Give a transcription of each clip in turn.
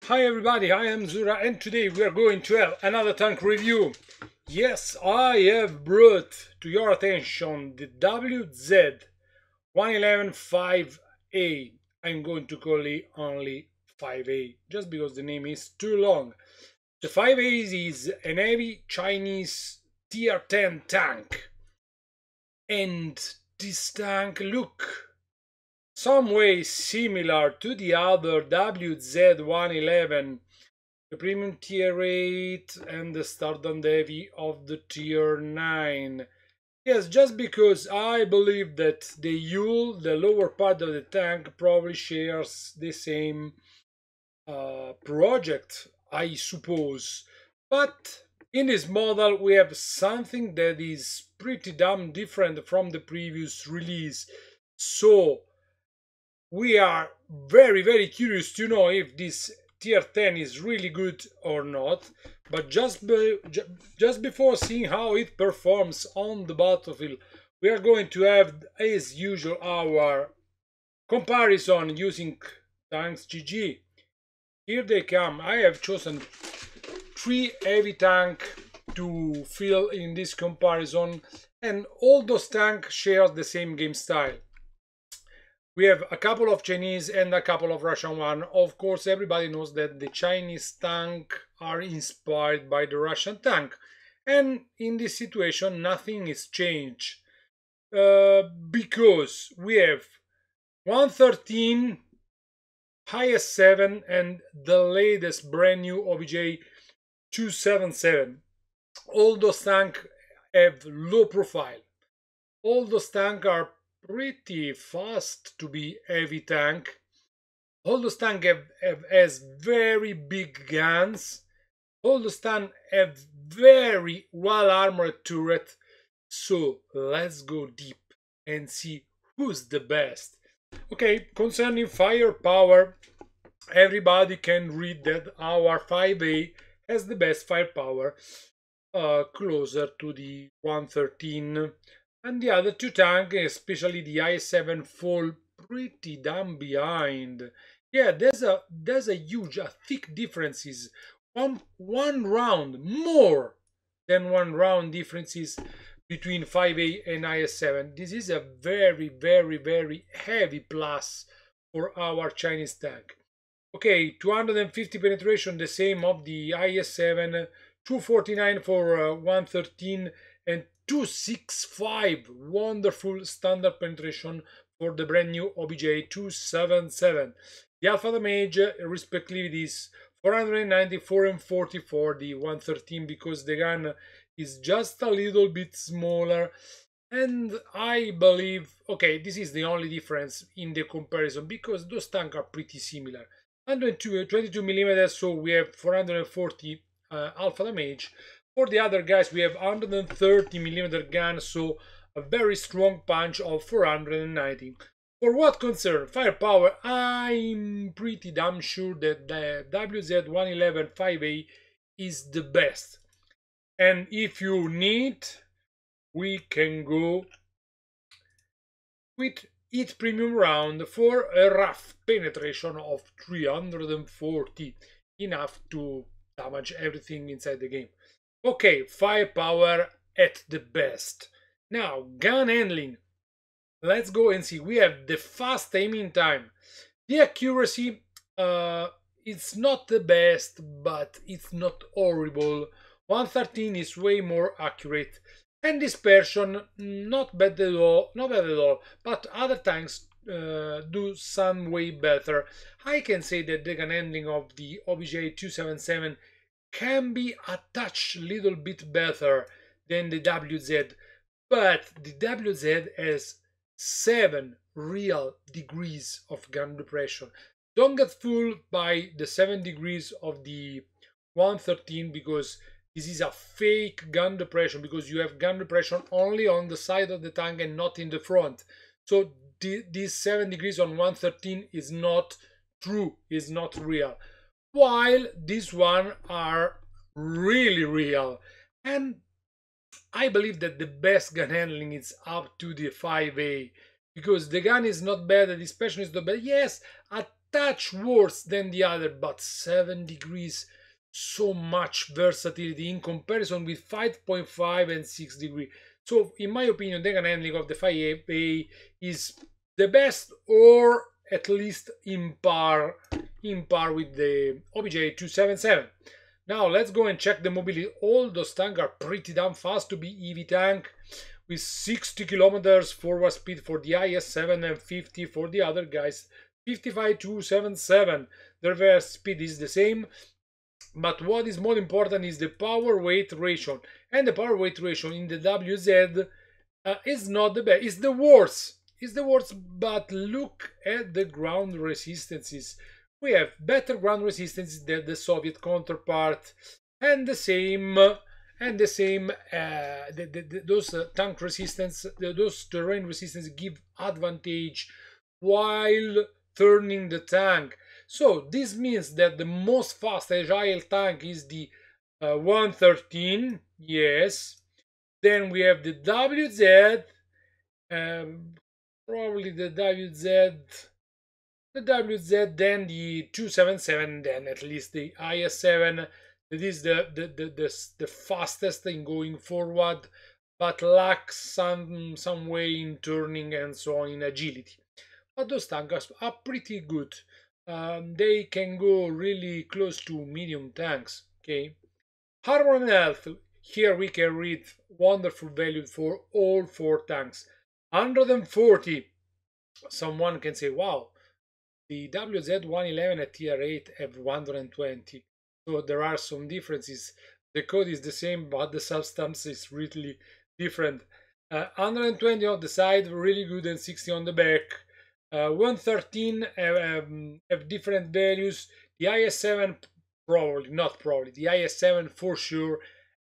Hi everybody, I am Zura and today we are going to have another tank review. Yes, I have brought to your attention the WZ111-5A. I'm going to call it only 5A just because the name is too long. The 5A is an heavy Chinese tier 10 tank, and this tank look some way similar to the other WZ111, the premium tier 8 and the Stardom Heavy of the tier 9. Yes, just because I believe that the hull, the lower part of the tank, probably shares the same project, I suppose. But in this model we have something that is pretty damn different from the previous release. So we are very curious to know if this tier 10 is really good or not, but just before seeing how it performs on the battlefield, we are going to have as usual our comparison using tanks GG. Here they come. I have chosen 3 heavy tank to fill in this comparison, and all those tanks share the same game style. We have a couple of Chinese and a couple of Russian one. Of course, everybody knows that the Chinese tank are inspired by the Russian tank. And in this situation, nothing is changed. Because we have 113, IS-7 and the latest brand new OBJ 277. All those tanks have low profile. All those tanks are pretty fast to be heavy tank. All those tanks has very big guns. All those tanks have very well armored turret. So let's go deep and see who's the best. Okay, concerning firepower, everybody can read that our 5A has the best firepower, closer to the 113. And the other two tanks, especially the IS-7, fall pretty damn behind. Yeah, there's a huge, a thick differences. One round, more than one round differences between 5A and IS-7. This is a very heavy plus for our Chinese tank. Okay, 250 penetration, the same of the IS-7, 249 for 113, and 265 wonderful standard penetration for the brand new OBJ 277. The alpha damage respectively is 494 and 40 for the 113 because the gun is just a little bit smaller, and I believe, okay, this is the only difference in the comparison because those tanks are pretty similar. 122 mm, so we have 440 alpha damage. For the other guys, we have 130 mm gun, so a very strong punch of 490. For what concern firepower, I'm pretty damn sure that the WZ111-5A is the best. And if you need, we can go with each premium round for a rough penetration of 340, enough to damage everything inside the game. Okay, firepower at the best. Now, gun handling. Let's go and see. We have the fast aiming time. The accuracy, it's not the best, but it's not horrible. 113 is way more accurate. And dispersion, not bad at all, but other tanks do some way better. I can say that the gun handling of the OBJ 277 can be a touch little bit better than the WZ, but the WZ has 7 real degrees of gun depression. Don't get fooled by the 7 degrees of the 113 because this is a fake gun depression, because you have gun depression only on the side of the tank and not in the front. So this 7 degrees on 113 is not true, is not real. While these one are really real. And I believe that the best gun handling is up to the 5A, because the gun is not bad, the dispersion is not bad. Yes, a touch worse than the other, but 7 degrees, so much versatility in comparison with 5.5 and 6 degree. So in my opinion, the gun handling of the 5A is the best, or at least in par with the WZ111-5A. Now let's go and check the mobility. All those tanks are pretty damn fast to be EV tank, with 60 kilometers forward speed for the IS-7 and 50 for the other guys. 55-277. The reverse speed is the same, but what is more important is the power weight ratio, and the power weight ratio in the WZ is not the best, it's the worst. But look at the ground resistances. We have better ground resistance than the Soviet counterpart, and the same those tank resistance, those terrain resistance give advantage while turning the tank. So this means that the most fast agile tank is the 113, yes. Then we have the WZ, probably the WZ, then the 277, then at least the IS-7. That is the fastest in going forward, but lacks some way in turning and so on in agility. But those tanks are pretty good. They can go really close to medium tanks. Okay, Armour and health. Here we can read wonderful value for all 4 tanks. 140. Someone can say, wow, the WZ111 at tier 8 have 120. So there are some differences. The code is the same, but the substance is really different. 120 on the side, really good, and 60 on the back. 113 have different values. The IS-7 the IS-7 for sure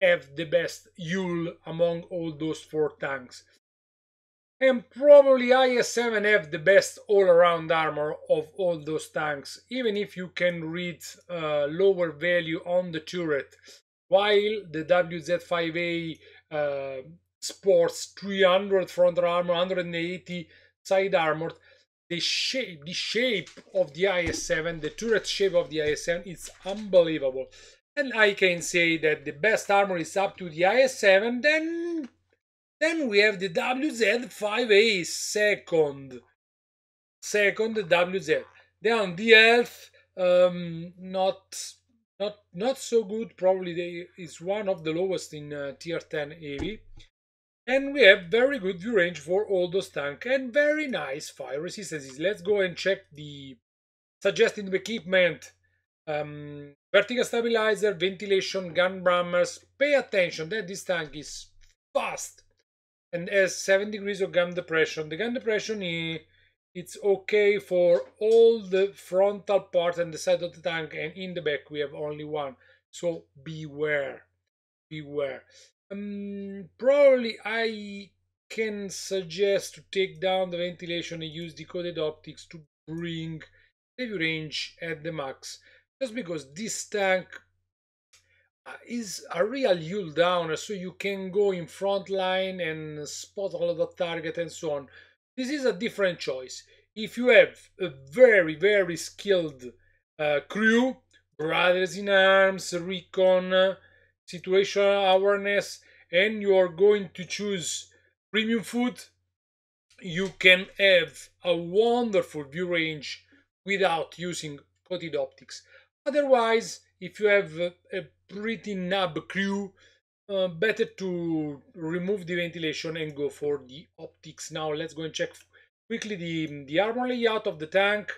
have the best hull among all those 4 tanks. And probably IS-7 have the best all-around armor of all those tanks, even if you can read lower value on the turret, while the WZ5A sports 300 front armor, 180 side armor. The shape of the IS-7, the turret shape of the IS-7, it's unbelievable. And I can say that the best armor is up to the IS-7, then we have the WZ5A second the WZ. Then the health, not so good. Probably it's one of the lowest in tier 10 heavy. And we have very good view range for all those tanks and very nice fire resistances. Let's go and check the suggested equipment. Vertical stabilizer, ventilation, gun brammers. Pay attention that this tank is fast and has 7 degrees of gun depression. The gun depression it's okay for all the frontal part and the side of the tank, and in the back we have only one. So beware. Probably I can suggest to take down the ventilation and use decoded optics to bring the view range at the max, just because this tank is a real hull downer, so you can go in front line and spot a lot of target and so on. This is a different choice. If you have a very skilled crew, brothers in arms, recon, situational awareness, and you are going to choose premium food, you can have a wonderful view range without using coated optics. Otherwise, if you have a pretty nub crew, better to remove the ventilation and go for the optics. Now let's go and check quickly the armor layout of the tank.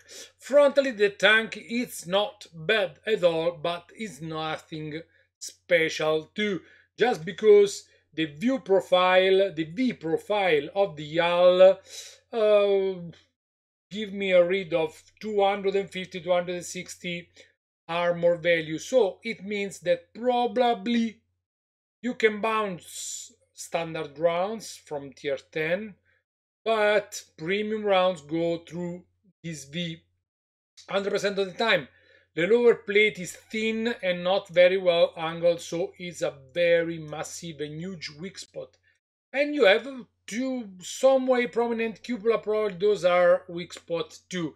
Frontally, the tank is not bad at all, but it's nothing special too, just because the V profile of the hull give me a read of 250-260 armor value. So it means that probably you can bounce standard rounds from tier 10, but premium rounds go through this V 100% of the time. The lower plate is thin and not very well angled, so it's a very massive and huge weak spot. And you have two some way prominent cupola, probably those are weak spots too.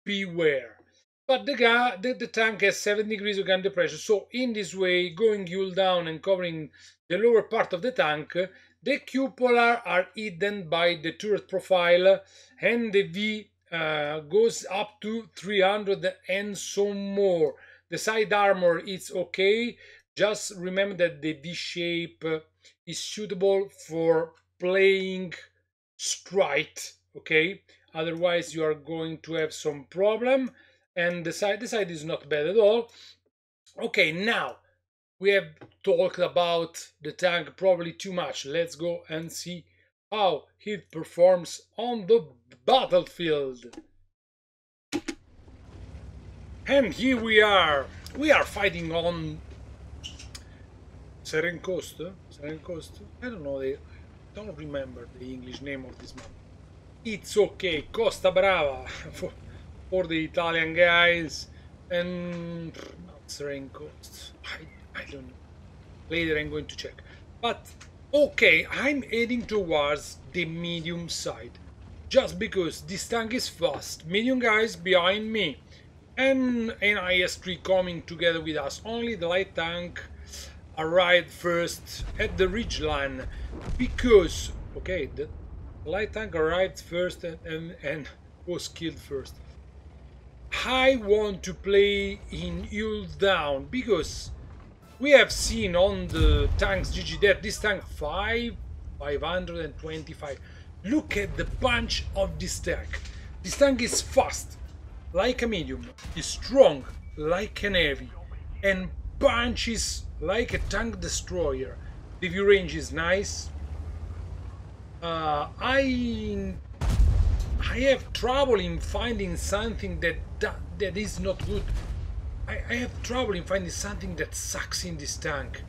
beware. But the tank has 7 degrees of gun depression, so in this way, going hull down and covering the lower part of the tank, the cupola are hidden by the turret profile, and the V goes up to 300 and some more. The side armor is okay, just remember that the V shape is suitable for playing straight, okay? Otherwise you are going to have some problem, and the side is not bad at all. Okay, now we have talked about the tank probably too much. Let's go and see how it performs on the battlefield. And here we are fighting on Seren Coast. I don't know, I don't remember the English name of this map. It's okay, Costa Brava for the Italian guys, and not Seren Coast. I don't know. Later I'm going to check. But okay, I'm heading towards the medium side, just because this tank is fast. Medium guys behind me, and an IS-3 coming together with us. Only the light tank arrived first at the ridgeline, because okay, the light tank arrived first and was killed first. I want to play in hull down, because we have seen on the tanks GG that this tank 525. Look at the punch of this tank. This tank is fast like a medium, is strong like an heavy, and punches like a tank destroyer. The view range is nice. I have trouble in finding something that is not good. I have trouble in finding something that sucks in this tank.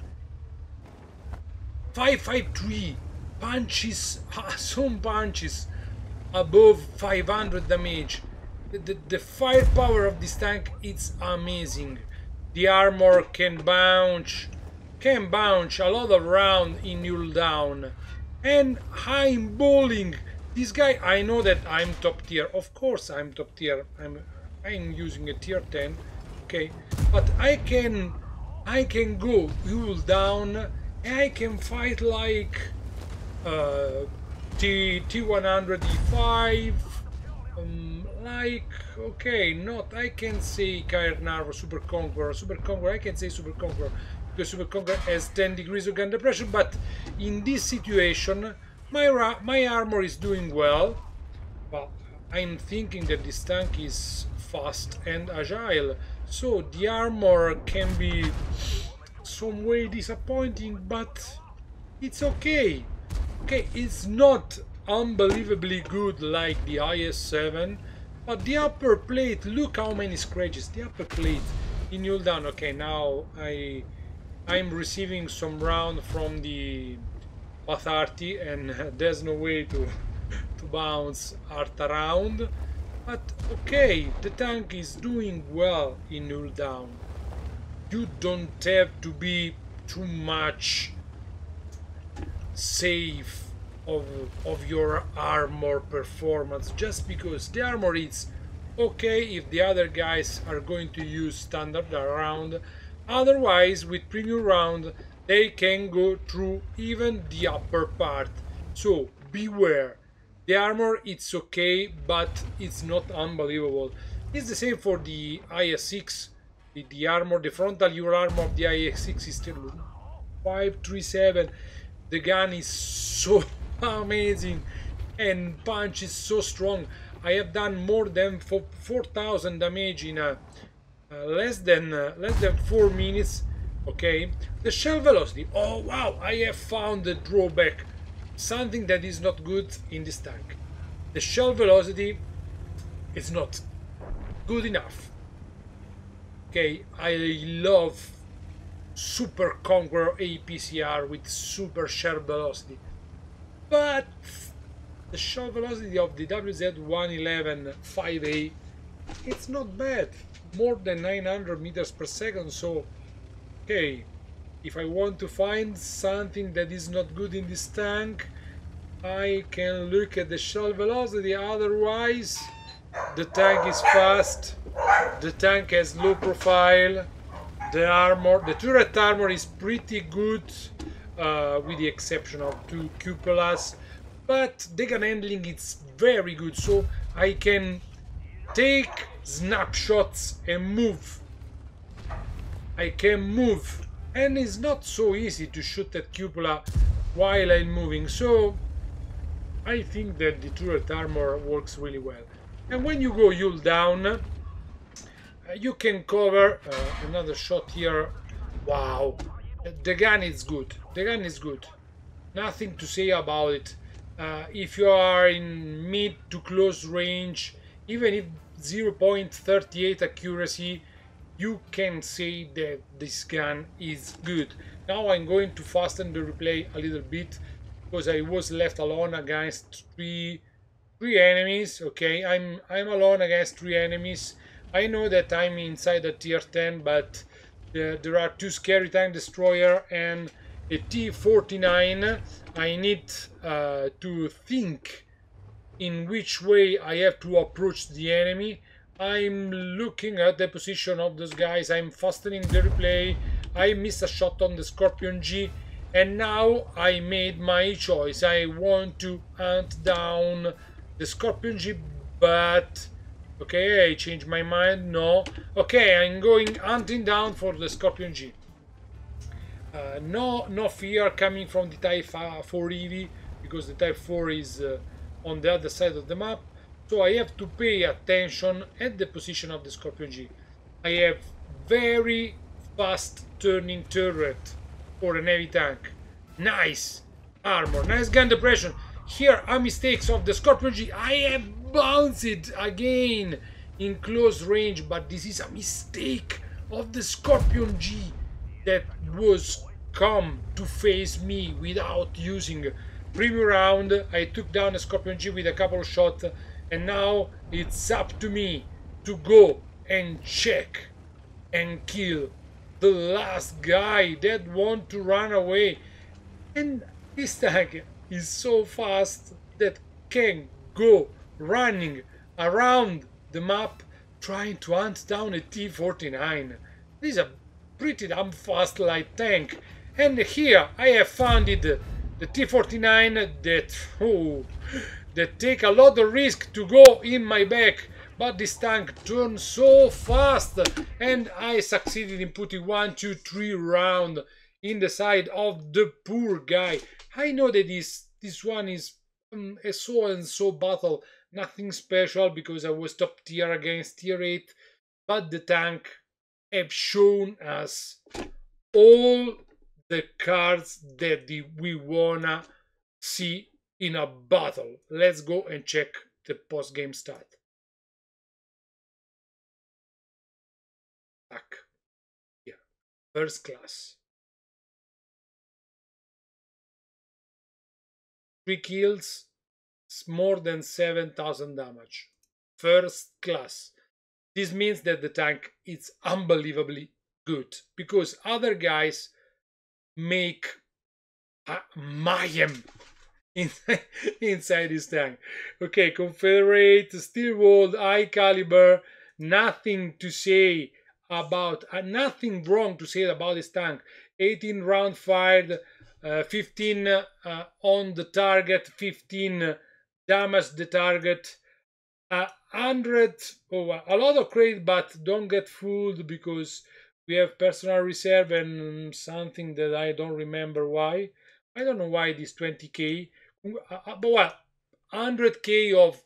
553 punches, some punches above 500 damage. The firepower of this tank is amazing. The armor can bounce a lot of rounds in hull down. And I'm bowling. This guy, I know that I'm top tier. Of course I'm top tier. I'm using a tier 10. Okay, but I can go hull down, and I can fight like T100 E5, like, okay, not, I can say Caernarvo, Super Conqueror, I can say Super Conqueror, because Super Conqueror has 10 degrees of gun depression, but in this situation my armor is doing well, but I'm thinking that this tank is fast and agile, so the armor can be some way disappointing, but it's okay. Okay, it's not unbelievably good like the IS-7, but the upper plate, look how many scratches, the upper plate in hull down. Okay, now I'm receiving some round from the Path-30, and there's no way to bounce art around, but okay, the tank is doing well in hull down. You don't have to be too much safe of your armor performance, just because the armor is okay if the other guys are going to use standard round. Otherwise, with premium round, they can go through even the upper part, so beware. The armor, it's okay, but it's not unbelievable. It's the same for the IS-6. The armor, the frontal hull armor of the IS-6 is still 537. The gun is so amazing, and punch is so strong. I have done more than 4,000 damage in less than 4 minutes. Okay, the shell velocity. Oh wow, I have found the drawback, something that is not good in this tank. The shell velocity is not good enough. Okay, I love Super Conqueror APCR with super shell velocity, but the shell velocity of the WZ111-5A, it's not bad, more than 900 meters per second. So okay, if I want to find something that is not good in this tank, I can look at the shell velocity. Otherwise, The tank is fast. The tank has low profile. The armor, the turret armor is pretty good, with the exception of two cupolas. But the gun handling is very good, so I can take snapshots and move. I can move, and it's not so easy to shoot at cupola while I'm moving. So I think that the turret armor works really well. And when you go hull down, you can cover another shot here. Wow, the gun is good. The gun is good. Nothing to say about it. If you are in mid to close range, even if 0.38 accuracy, you can say that this gun is good. Now I'm going to fasten the replay a little bit because I was left alone against three enemies. Okay, I'm alone against three enemies. I know that I'm inside the tier 10, but there are two scary tank destroyer and a T-49. I need to think in which way I have to approach the enemy. I'm looking at the position of those guys. I'm fastening the replay. I missed a shot on the Scorpion G, and now I made my choice. I want to hunt down the Scorpion G, but okay, I changed my mind. No, okay, I'm going hunting down for the Scorpion G. No fear coming from the Type 4 EV, because the Type 4 is on the other side of the map. So I have to pay attention at the position of the Scorpion G. I have very fast turning turret for an heavy tank. Nice armor, nice gun depression. Here are mistakes of the Scorpion G. I have bounced it again in close range, but this is a mistake of the Scorpion G that was come to face me without using premium round. I took down a Scorpion G with a couple of shots, and now it's up to me to go and check and kill the last guy that want to run away. And this tank is so fast that can go running around the map trying to hunt down a T-49. This is a pretty damn fast light tank. And here I have found it, the T-49 that take a lot of risk to go in my back, but this tank turns so fast, and I succeeded in putting 1, 2, 3 round in the side of the poor guy. I know that this one is a so and so battle, nothing special because I was top tier against tier 8, but the tank have shown us all the cards that we wanna see in a battle. Let's go and check the post-game stat. Back. Yeah. First class. 3 kills, more than 7,000 damage. First class. This means that the tank is unbelievably good, because other guys make a mayhem inside this tank. Okay, Confederate, steel walled, high caliber, nothing to say about, nothing wrong to say about this tank. 18 round fired, 15 on the target, 15 damage the target, 100, a lot of credit, but don't get fooled because we have personal reserve and something that I don't remember why. I don't know why this 20k, but well, 100k of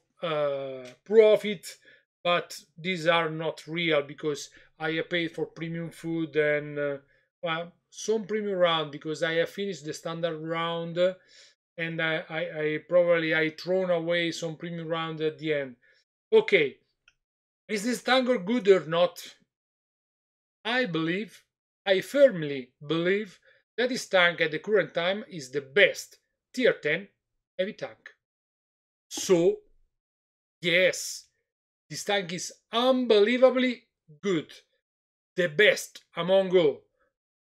profit, but these are not real because I have paid for premium food and well, some premium round because I have finished the standard round, and I probably thrown away some premium round at the end. Okay, is this tango good or not? I firmly believe that this tank at the current time is the best tier 10 heavy tank. So, yes, this tank is unbelievably good. The best among all.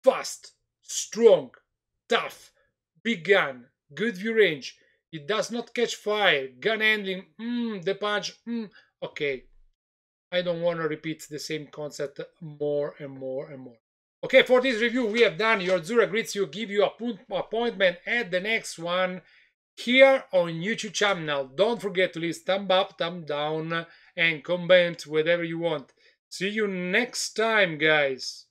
Fast, strong, tough, big gun, good view range. It does not catch fire, gun handling, the punch, Okay, I don't want to repeat the same concept more and more and more. Okay, for this review we have done. Your Zura greets you, give you a appointment at the next one here on YouTube channel. Don't forget to leave thumb up, thumb down, and comment whatever you want. See you next time, guys.